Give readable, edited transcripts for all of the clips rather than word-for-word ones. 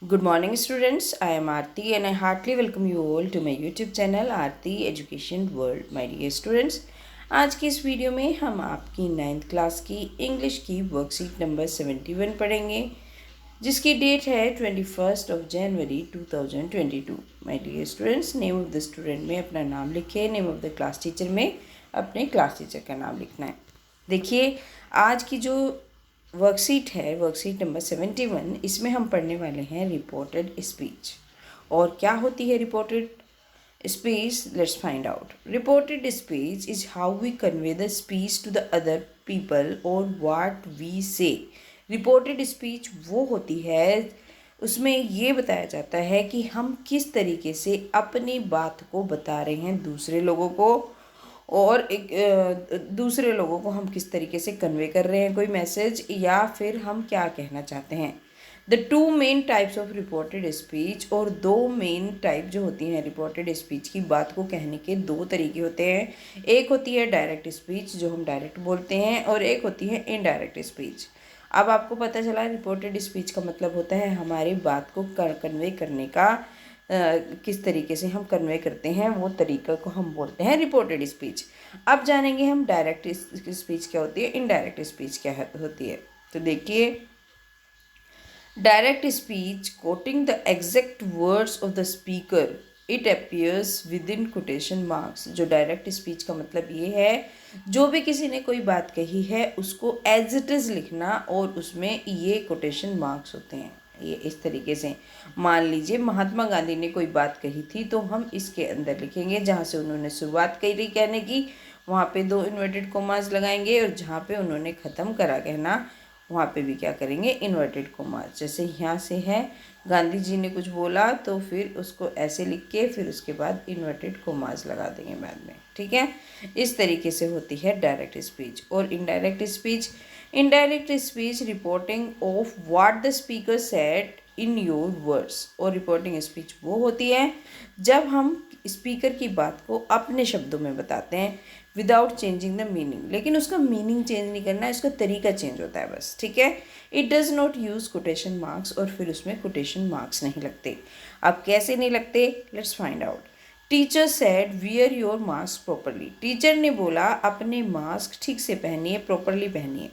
Good morning, students. I am Aarti and I heartily welcome you all to my YouTube channel Aarti Education World. My dear students, आज की इस video में हम आपकी 9th class की English की worksheet number 71 पढ़ेंगे, जिसकी डेट है 21 जनवरी 2022. My dear students, name of the student में अपना नाम लिखें, name of the class teacher में अपने क्लास टीचर का नाम लिखना है. देखिए, आज की जो वर्कशीट है, वर्कशीट नंबर 71, इसमें हम पढ़ने वाले हैं रिपोर्टेड स्पीच. और क्या होती है reported speech? Let's find out. Reported speech is how we convey the speech to the other people और what we say. Reported speech वो होती है, उसमें ये बताया जाता है कि हम किस तरीके से अपनी बात को बता रहे हैं दूसरे लोगों को, और दूसरे लोगों को हम किस तरीके से कन्वे कर रहे हैं कोई मैसेज, या फिर हम क्या कहना चाहते हैं. The two main types of reported speech, और दो मेन टाइप जो होती हैं रिपोर्टेड स्पीच की, बात को कहने के दो तरीके होते हैं. एक होती है डायरेक्ट स्पीच, जो हम डायरेक्ट बोलते हैं, और एक होती है इनडायरेक्ट स्पीच. अब आपको पता चला रिपोर्टेड स्पीच का मतलब होता है हमारी बात को कन्वे करने का, किस तरीके से हम कन्वे करते हैं वो तरीका को हम बोलते हैं रिपोर्टेड स्पीच. अब जानेंगे हम डायरेक्ट स्पीच क्या होती है, इनडायरेक्ट स्पीच क्या होती है. तो देखिए, direct speech coating the exact words of the speaker, it appears with in quotation marks. जो डायरेक्ट स्पीच का मतलब ये है, जो भी किसी ने कोई बात कही है उसको एज इट इज़ लिखना, और उसमें ये कोटेशन मार्क्स होते हैं. ये इस तरीके से, मान लीजिए महात्मा गांधी ने कोई बात कही थी, तो हम इसके अंदर लिखेंगे जहाँ से उन्होंने शुरुआत करी कहने की, वहाँ पे 2 इन्वर्टेड कोमास लगाएंगे, और जहाँ पे उन्होंने ख़त्म करा कहना, वहाँ पे भी क्या करेंगे, इन्वर्टेड कोमास. जैसे यहाँ से है, गांधी जी ने कुछ बोला, तो फिर उसको ऐसे लिख के फिर उसके बाद इन्वर्टेड कोमास लगा देंगे बाद में. ठीक है, इस तरीके से होती है डायरेक्ट स्पीच. और indirect speech, indirect speech reporting of what the speaker said in your words. और रिपोर्टिंग स्पीच वो होती है जब हम स्पीकर की बात को अपने शब्दों में बताते हैं विदाउट चेंजिंग द मीनिंग. लेकिन उसका मीनिंग चेंज नहीं करना, इसका तरीका चेंज होता है बस. ठीक है, it does not use quotation marks, और फिर उसमें कोटेशन मार्क्स नहीं लगते. अब कैसे नहीं लगते, let's find out. Teacher said wear your mask properly. Teacher ने बोला अपने मास्क ठीक से पहनिए, प्रॉपरली पहनिए.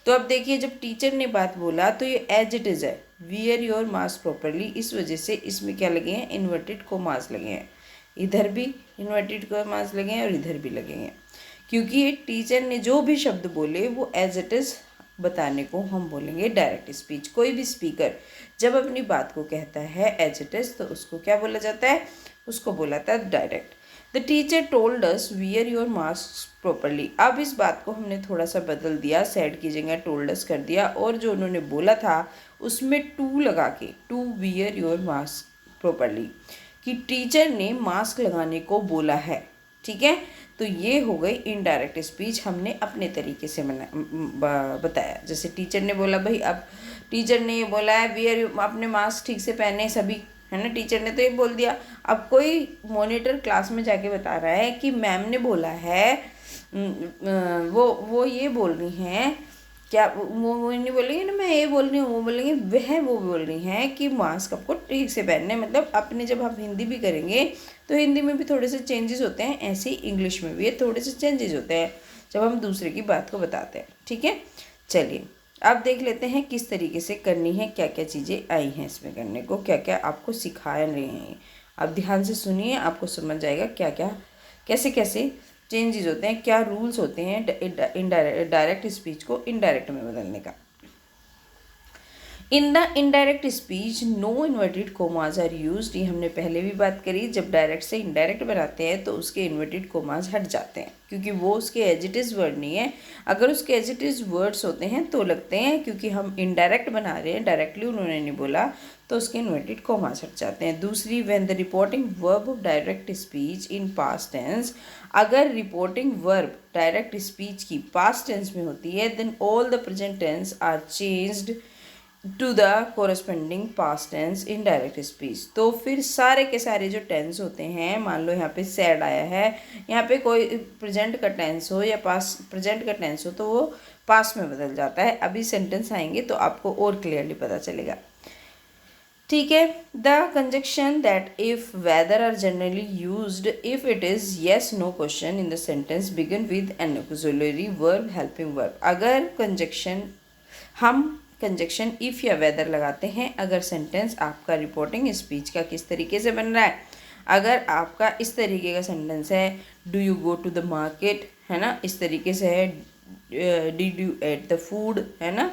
तो अब देखिए, जब टीचर ने बात बोला तो ये एज इट इज़ है, वियर योर मास्क प्रॉपरली. इस वजह से इसमें क्या लगे हैं, इन्वर्टेड कोमास लगे हैं. इधर भी इन्वर्टेड कोमास लगे हैं और इधर भी लगे हैं, क्योंकि टीचर ने जो भी शब्द बोले वो एज इट इज़ बताने को हम बोलेंगे डायरेक्ट स्पीच. कोई भी स्पीकर जब अपनी बात को कहता है एज इट इज़, तो उसको क्या बोला जाता है, उसको बोला था direct. The teacher told us wear your mask properly. अब इस बात को हमने थोड़ा सा बदल दिया, सेड की जगह टोल्ड अस कर दिया, और जो उन्होंने बोला था उसमें टू लगा के, to wear your mask properly, कि टीचर ने मास्क लगाने को बोला है. ठीक है, तो ये हो गई इनडायरेक्ट स्पीच, हमने अपने तरीके से बताया. जैसे टीचर ने बोला, भाई अब टीचर ने ये बोला है वियर, अपने मास्क ठीक से पहने सभी, है ना, टीचर ने तो ये बोल दिया. अब कोई मॉनिटर क्लास में जाके बता रहा है कि मैम ने बोला है, वो ये बोल रही हैं, क्या वो नहीं बोलेंगे ना, मैं ये बोल रही हूँ, वो बोलेंगे वो बोल रही हैं कि मास्क आपको ठीक से पहनने. मतलब अपने जब आप हिंदी भी करेंगे तो हिंदी में भी थोड़े से चेंजेस होते हैं, ऐसे ही इंग्लिश में भी ये थोड़े से चेंजेस होते हैं जब हम दूसरे की बात को बताते हैं. ठीक है, चलिए अब देख लेते हैं किस तरीके से करनी है, क्या क्या चीज़ें आई हैं इसमें करने को, क्या क्या आपको सिखा रहे हैं. आप ध्यान से सुनिए, आपको समझ जाएगा क्या क्या कैसे कैसे चेंजेस होते हैं, क्या रूल्स होते हैं डायरेक्ट स्पीच को इनडायरेक्ट में बदलने का. In the indirect speech no inverted commas are used. ये हमने पहले भी बात करी, जब डायरेक्ट से इनडायरेक्ट बनाते हैं तो उसके इन्वर्टेड कोमास हट जाते हैं, क्योंकि वो उसके एज इट इज़ वर्ड नहीं है. अगर उसके एज इट इज़ वर्ड्स होते हैं तो लगते हैं, क्योंकि हम इनडायरेक्ट बना रहे हैं, डायरेक्टली उन्होंने नहीं बोला, तो उसके इन्वर्टेड कोमास हट जाते हैं. दूसरी, when the reporting verb of direct speech in past tense, अगर रिपोर्टिंग वर्ब डायरेक्ट स्पीच की पास्ट टेंस में होती है, then all the present tense are changed to the corresponding past tense in direct speech. तो फिर सारे के सारे जो टेंस होते हैं, मान लो यहाँ पे सैड आया है, यहाँ पे कोई प्रेजेंट का टेंस हो या पास्ट प्रेजेंट का टेंस हो, तो वो पास्ट में बदल जाता है. अभी सेंटेंस आएंगे तो आपको और क्लियरली पता चलेगा. ठीक है। The conjunction that if whether are generally used if it is yes no question in the sentence begin with an auxiliary verb helping verb. अगर कंजक्शन हम कंजक्शन इफ या वेदर लगाते हैं अगर सेंटेंस आपका रिपोर्टिंग स्पीच का किस तरीके से बन रहा है। अगर आपका इस तरीके का सेंटेंस है do you go to the market, है ना, इस तरीके से है did you ate the food, है ना,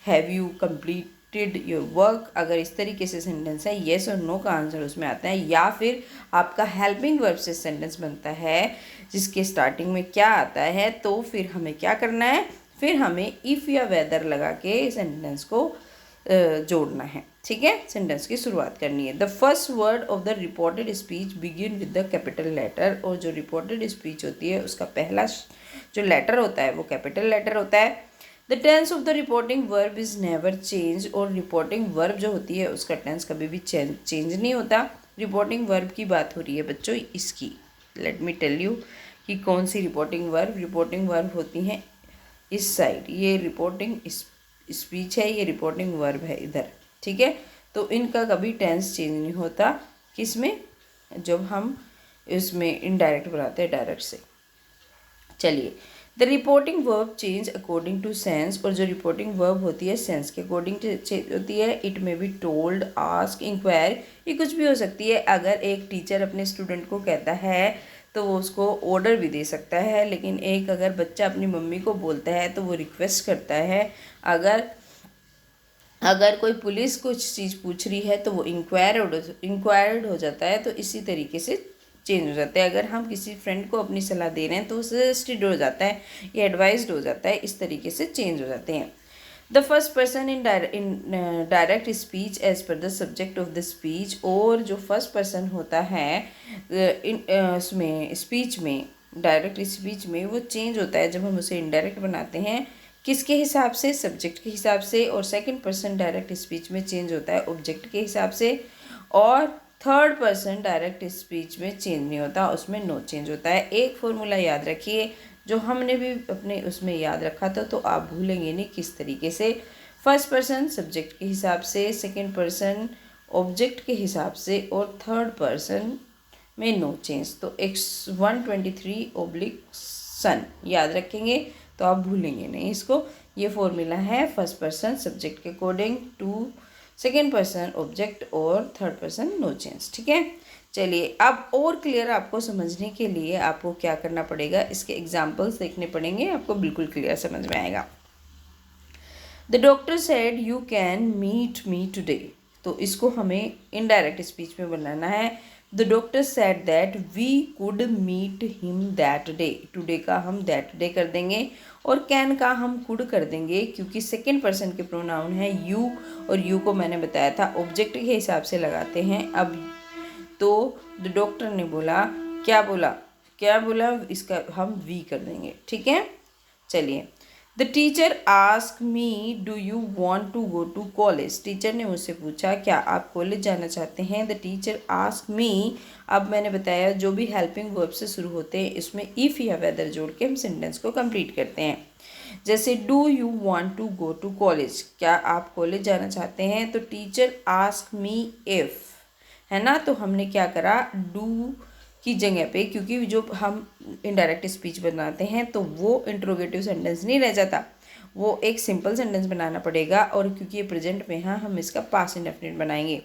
have you completed your work. अगर इस तरीके से सेंटेंस है येस और नो का आंसर उसमें आता है। या फिर आपका हेल्पिंग वर्ब से सेंटेंस बनता है जिसके स्टार्टिंग में क्या आता है, तो फिर हमें क्या करना है, फिर हमें इफ़ या वेदर लगा के सेंटेंस को जोड़ना है। ठीक है, सेंटेंस की शुरुआत करनी है। The first word of the reported speech begin with the capital letter. और जो रिपोर्टेड स्पीच होती है उसका पहला जो लेटर होता है वो कैपिटल लेटर होता है। The tense of the reporting verb is never change. और रिपोर्टिंग वर्ब जो होती है उसका टेंस कभी भी चेंज नहीं होता। रिपोर्टिंग वर्ब की बात हो रही है बच्चों इसकी। लेट मी टेल यू कि कौन सी रिपोर्टिंग वर्ब होती हैं इस साइड। ये रिपोर्टिंग स्पीच है, ये रिपोर्टिंग वर्ब है इधर। ठीक है, तो इनका कभी टेंस चेंज नहीं होता। किसमें, जब हम इसमें इनडायरेक्ट बनाते हैं डायरेक्ट से। चलिए, the reporting verb change according to sense. और जो रिपोर्टिंग वर्ब होती है सेंस के अकॉर्डिंग चेंज होती है। इट में बी टोल्ड, आस्क, इंक्वायर, ये कुछ भी हो सकती है। अगर एक टीचर अपने स्टूडेंट को कहता है तो वो उसको ऑर्डर भी दे सकता है। लेकिन एक अगर बच्चा अपनी मम्मी को बोलता है तो वो रिक्वेस्ट करता है। अगर कोई पुलिस कुछ चीज़ पूछ रही है तो वो इंक्वायर्ड हो जाता है। तो इसी तरीके से चेंज हो जाता है। अगर हम किसी फ्रेंड को अपनी सलाह दे रहे हैं तो सजेस्टेड हो जाता है या एडवाइज्ड हो जाता है। इस तरीके से चेंज हो जाते हैं। The first person in direct speech as per the subject of the speech. और जो फर्स्ट पर्सन होता है उसमें स्पीच में, डायरेक्ट स्पीच में, वो चेंज होता है जब हम उसे इनडायरेक्ट बनाते हैं। किसके हिसाब से, सब्जेक्ट के हिसाब से। और सेकंड पर्सन डायरेक्ट स्पीच में चेंज होता है ऑब्जेक्ट के हिसाब से। और थर्ड पर्सन डायरेक्ट स्पीच में चेंज नहीं होता, उसमें नो चेंज होता है। एक फॉर्मूला याद रखिए जो हमने भी अपने उसमें याद रखा था, तो आप भूलेंगे नहीं किस तरीके से। फर्स्ट पर्सन सब्जेक्ट के हिसाब से, सेकंड पर्सन ऑब्जेक्ट के हिसाब से, और थर्ड पर्सन में नो चेंज। तो x123/सन याद रखेंगे तो आप भूलेंगे नहीं इसको। ये फॉर्मूला है फर्स्ट पर्सन सब्जेक्ट के according, to second person object, और थर्ड पर्सन नो चेंज। ठीक है, चलिए अब और क्लियर आपको समझने के लिए आपको क्या करना पड़ेगा, इसके एग्जाम्पल्स देखने पड़ेंगे, आपको बिल्कुल क्लियर समझ में आएगा। The doctor said you can meet me today. तो इसको हमें इनडायरेक्ट स्पीच में बनाना है। The doctor said that we could meet him that day. Today का हम दैट डे कर देंगे और कैन का हम कुड कर देंगे, क्योंकि सेकेंड पर्सन के प्रोनाउन है यू, और यू को मैंने बताया था ऑब्जेक्ट के हिसाब से लगाते हैं। अब तो द डॉक्टर ने बोला, क्या बोला, इसका हम वी कर देंगे। ठीक है, चलिए। The teacher ask me do you want to go to college. Teacher ने मुझसे पूछा क्या आप कॉलेज जाना चाहते हैं। द टीचर आस्क मी, अब मैंने बताया जो भी हेल्पिंग वर्ब से शुरू होते हैं इसमें इफ़ या वेदर जोड़ के हम सेंटेंस को कंप्लीट करते हैं। जैसे do you want to go to college, क्या आप कॉलेज जाना चाहते हैं। तो टीचर आस्क मी इफ़, है ना, तो हमने क्या करा, डू की जगह पे, क्योंकि जो हम इनडायरेक्ट स्पीच बनाते हैं तो वो इंट्रोगेटिव सेंटेंस नहीं रह जाता, वो एक सिंपल सेंटेंस बनाना पड़ेगा। और क्योंकि ये प्रेजेंट में है हम इसका पास्ट इंडेफिनिट बनाएंगे।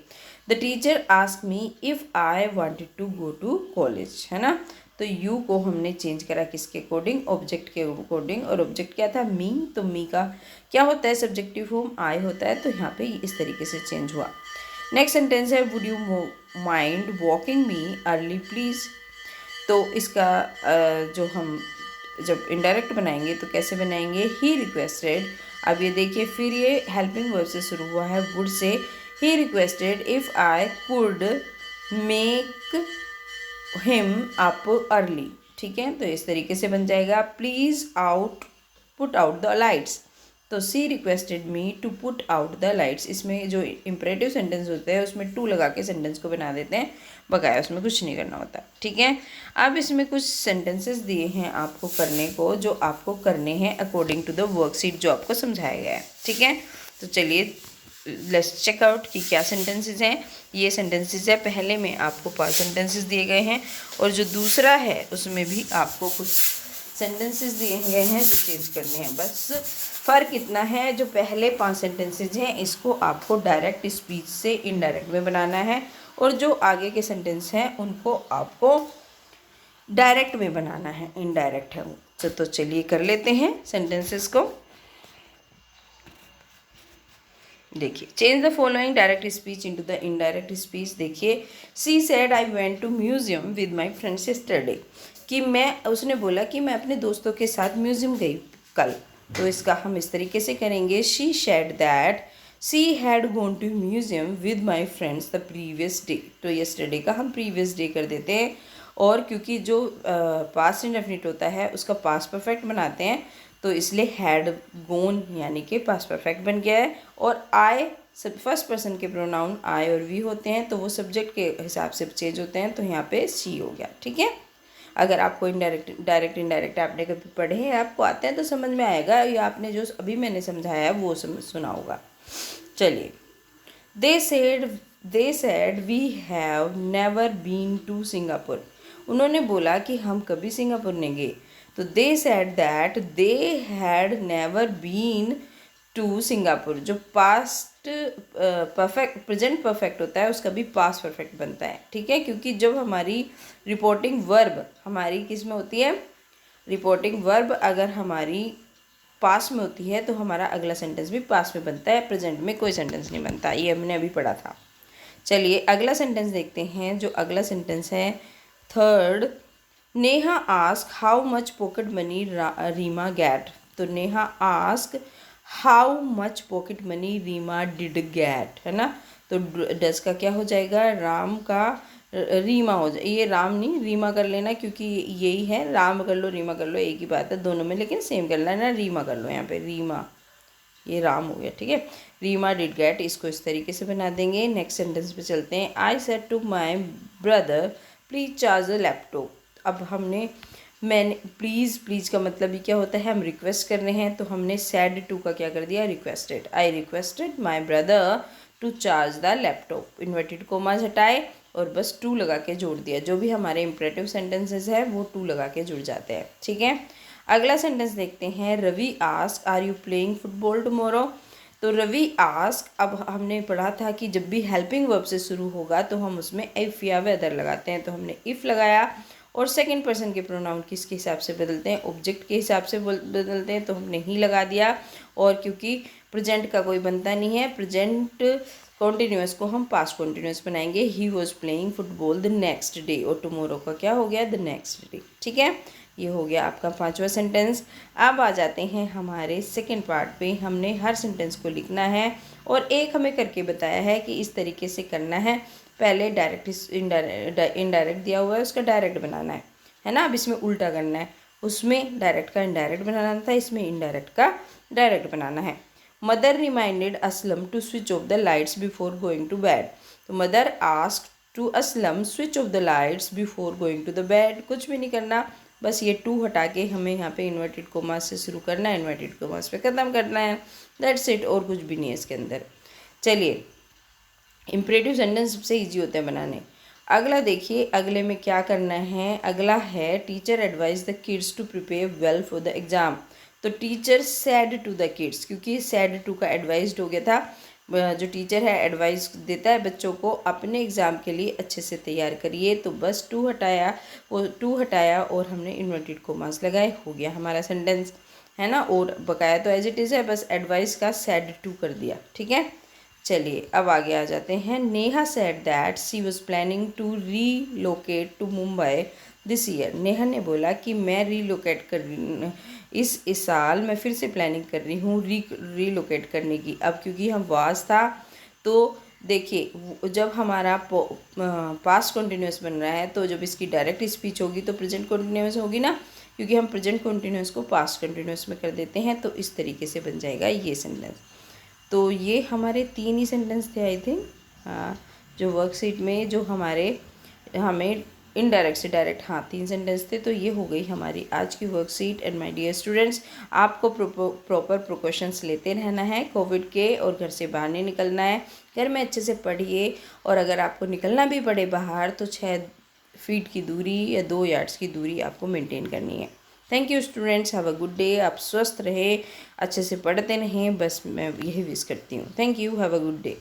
The teacher ask me if I wanted to go to college, है ना। तो यू को हमने चेंज करा किसके अकॉर्डिंग, ऑब्जेक्ट के अकॉर्डिंग। और ऑब्जेक्ट क्या था, मी, तो मी का क्या होता है, सब्जेक्टिव फॉर्म आई होता है, तो यहाँ पे इस तरीके से चेंज हुआ। नेक्स्ट सेंटेंस है would you mind walking me early please. तो इसका जो हम जब इनडायरेक्ट बनाएंगे तो कैसे बनाएंगे, ही रिक्वेस्टेड। अब ये देखिए फिर ये हेल्पिंग वर्ब से शुरू हुआ है, वुड से। He requested if I could make him up early. ठीक है, तो इस तरीके से बन जाएगा please put out the lights. तो she requested me to put out the lights, इसमें जो इम्परेटिव सेंटेंस होते हैं उसमें टू लगा के सेंटेंस को बना देते हैं, बकाया उसमें कुछ नहीं करना होता। ठीक है, अब इसमें कुछ सेंटेंसेस दिए हैं आपको करने को, जो आपको करने हैं अकॉर्डिंग टू द वर्कशीट जो आपको समझाया गया है। ठीक है, तो चलिए लेट्स चेक आउट कि क्या सेंटेंसेस हैं। ये सेंटेंसेस है, पहले में आपको 5 सेंटेंसेस दिए गए हैं और जो दूसरा है उसमें भी आपको कुछ सेंटेंसेस दिए गए हैं जो चेंज करने हैं। बस फ़र्क इतना है, जो पहले 5 सेंटेंसेस हैं इसको आपको डायरेक्ट स्पीच से इनडायरेक्ट में बनाना है और जो आगे के सेंटेंस हैं उनको आपको डायरेक्ट में बनाना है, इनडायरेक्ट है वो। तो चलिए कर लेते हैं सेंटेंसेस को। देखिए, change the following direct speech into the indirect speech. देखिए, she said I went to museum with my friends yesterday, कि उसने बोला कि मैं अपने दोस्तों के साथ म्यूजियम गई कल। तो इसका हम इस तरीके से करेंगे, she said that she had gone to museum with my friends the previous day. तो यस्टरडे का हम प्रीवियस डे कर देते हैं और क्योंकि जो पास्ट इंडेफिनिट होता है उसका पास्ट परफेक्ट बनाते हैं तो इसलिए हैड गोन यानी कि पास्ट परफेक्ट बन गया है। और आई सब फर्स्ट पर्सन के प्रोनाउन आई और वी होते हैं तो वो सब्जेक्ट के हिसाब से चेंज होते हैं, तो यहाँ पे सी हो गया। ठीक है, अगर आपको डायरेक्ट इनडायरेक्ट आपने कभी पढ़े हैं, आपको आते हैं तो समझ में आएगा, या आपने जो अभी मैंने समझाया है वो सुना होगा। चलिए, they said we have never been to Singapore. उन्होंने बोला कि हम कभी सिंगापुर नहीं गए। तो they said that they had never been to Singapore. जो पास्ट परफेक्ट प्रेजेंट परफेक्ट होता है उसका भी पास्ट परफेक्ट बनता है। ठीक है, क्योंकि जब हमारी रिपोर्टिंग वर्ब हमारी किस में होती है, रिपोर्टिंग वर्ब अगर हमारी पास्ट में होती है तो हमारा अगला सेंटेंस भी पास्ट में बनता है, प्रेजेंट में कोई सेंटेंस नहीं बनता। ये हमने अभी पढ़ा था। चलिए अगला सेंटेंस देखते हैं। जो अगला सेंटेंस है third, Neha ask how much pocket money Reema get. तो Neha ask how much pocket money Reema did get, है ना। तो डस का क्या हो जाएगा, राम का रीमा हो जाए, ये राम नहीं रीमा कर लेना क्योंकि यही है, राम कर लो रीमा कर लो एक ही बात है दोनों में, लेकिन सेम करना है ना, रीमा कर लो यहाँ पे, रीमा ये राम हो गया। ठीक है, रीमा डिड गेट, इसको इस तरीके से बना देंगे। नेक्स्ट सेंटेंस पे चलते हैं। I said to my brother please charge the laptop. अब मैंने प्लीज़ का मतलब ही क्या होता है, हम रिक्वेस्ट कर रहे हैं, तो हमने सैड टू का क्या कर दिया, requested. I requested my brother to charge the laptop. Inverted commas हटाए और बस टू लगा के जोड़ दिया। जो भी हमारे इम्परेटिव सेंटेंसेस है वो टू लगा के जुड़ जाते हैं। ठीक है, अगला सेंटेंस देखते हैं। Ravi ask are you playing football tomorrow. तो रवि आस्क, अब हमने पढ़ा था कि जब भी हेल्पिंग वर्ब से शुरू होगा तो हम उसमें इफ़ या वेदर लगाते हैं, तो हमने इफ़ लगाया और सेकंड पर्सन के प्रोनाउन किसके हिसाब से बदलते हैं, ऑब्जेक्ट के हिसाब से बदलते हैं, तो हमने ही लगा दिया। और क्योंकि प्रेजेंट का कोई बनता नहीं है, प्रेजेंट कॉन्टीन्यूअस को हम पास्ट कॉन्टीन्यूअस बनाएंगे। He was playing football the next day, और टुमारो का क्या हो गया, द नेक्स्ट डे। ठीक है, ये हो गया आपका 5वां सेंटेंस। अब आ जाते हैं हमारे सेकंड पार्ट पे। हमने हर सेंटेंस को लिखना है और एक हमें करके बताया है कि इस तरीके से करना है। पहले डायरेक्ट इनडायरेक्ट दिया हुआ है, उसका डायरेक्ट बनाना है ना। अब इसमें उल्टा करना है, उसमें डायरेक्ट का इनडायरेक्ट बनाना था, इसमें इनडायरेक्ट का डायरेक्ट बनाना है। Mother reminded Aslam to switch off the lights before going to bed. तो mother asked to Aslam switch off the lights before going to the bed. कुछ भी नहीं करना, बस ये टू हटा के हमें यहाँ पे इन्वर्टेड कोमास से शुरू करना है, इन्वर्टेड कोमास पे ख़त्म करना है। दैट्स इट, और कुछ भी नहीं है इसके अंदर। चलिए, इम्परेटिव सेंटेंस सबसे ईजी होते हैं बनाने। अगला देखिए, अगले में क्या करना है। अगला है teacher advise the kids to prepare well for the exam. तो teacher said to the kids, क्योंकि सैड टू का एडवाइज्ड हो गया था। जो टीचर है एडवाइस देता है बच्चों को अपने एग्ज़ाम के लिए अच्छे से तैयार करिए। तो बस टू हटाया और हमने इन्वर्टेड कोमास लगाए, हो गया हमारा सेंटेंस, है ना। और बकाया तो एज इट इज़ है, बस एडवाइस का सैड टू कर दिया। ठीक है, चलिए अब आगे आ जाते हैं। Neha said that she was planning to relocate to Mumbai this year. Neha ने बोला कि मैं रीलोकेट कर रही इस साल मैं फिर से प्लानिंग कर रही हूँ रीलोकेट करने की। अब क्योंकि हम वाज था तो देखिए, जब हमारा पास्ट कॉन्टीन्यूअस बन रहा है तो जब इसकी डायरेक्ट स्पीच होगी तो प्रेजेंट कॉन्टीन्यूअस होगी ना, क्योंकि हम प्रेजेंट कॉन्टीन्यूअस को पास्ट कॉन्टीन्यूअस में कर देते हैं। तो इस तरीके से बन जाएगा ये सेंटेंस। तो ये हमारे 3 ही सेंटेंस थे आई थिंक, हाँ, जो वर्कशीट में जो हमें इनडायरेक्ट से डायरेक्ट, हाँ 3 सेंटेंस थे। तो ये हो गई हमारी आज की worksheet. And my dear students, आपको प्रॉपर प्रिकॉशंस लेते रहना है कोविड के, और घर से बाहर नहीं निकलना है। घर में अच्छे से पढ़िए, और अगर आपको निकलना भी पड़े बाहर तो 6 फीट की दूरी या 2 यार्ड्स की दूरी आपको मेंटेन करनी है। Thank you students, have a good day. आप स्वस्थ रहे, अच्छे से पढ़ते रहें, बस मैं यही विश करती हूँ। Thank you, have a good day.